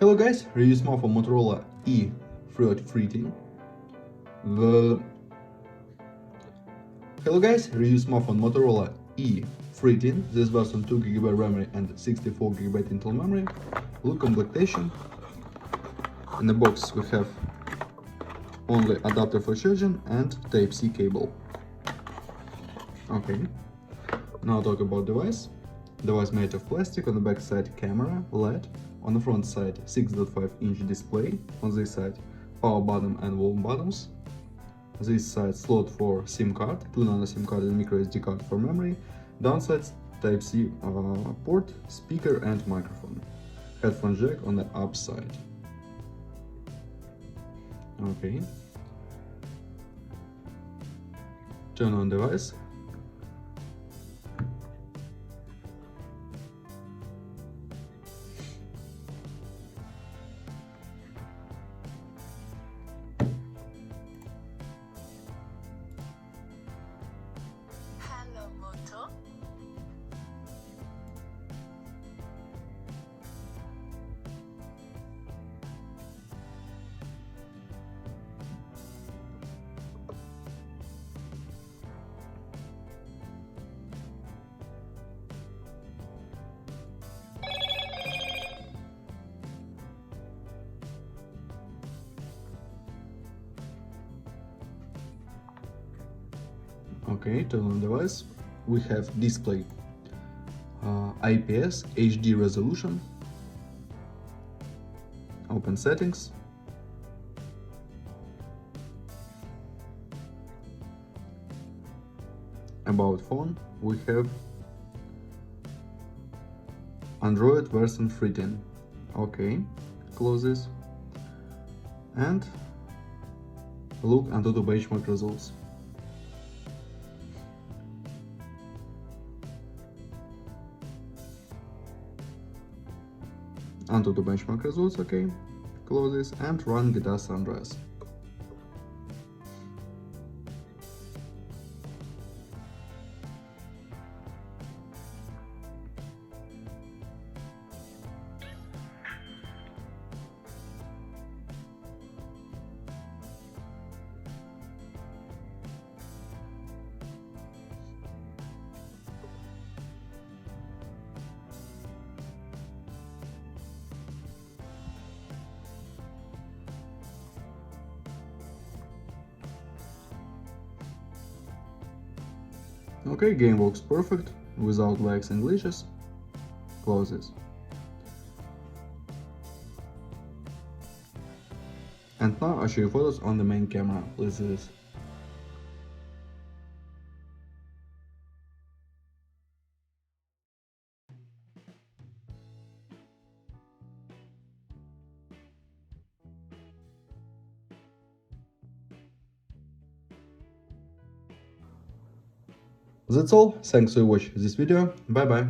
Hello guys, review smartphone Motorola E13. The Hello guys, review smartphone Motorola E13. This version 2GB RAM and 64GB internal memory. Look completation. In the box we have only adapter for charging and Type-C cable. Okay. Now talk about device. Device made of plastic. On the back side camera, LED. On the front side 6.5-inch display. On this side power button and volume buttons. This side slot for SIM card, 2 nano SIM card and micro SD card for memory. Downside Type-C port, speaker and microphone. Headphone jack on the upside. Okay. Turn on device. Hello, Moto. Okay, turn on device. We have display IPS HD resolution. Open settings. About phone, we have Android version 13. Okay, close this. And look under the benchmark results. Onto the benchmark results, okay, close this and run Guitar Sunrise. Okay, game works perfect, without lags and glitches. Close this. And now I'll show you photos on the main camera. Let's do this. That's all. Thanks for watching this video. Bye bye.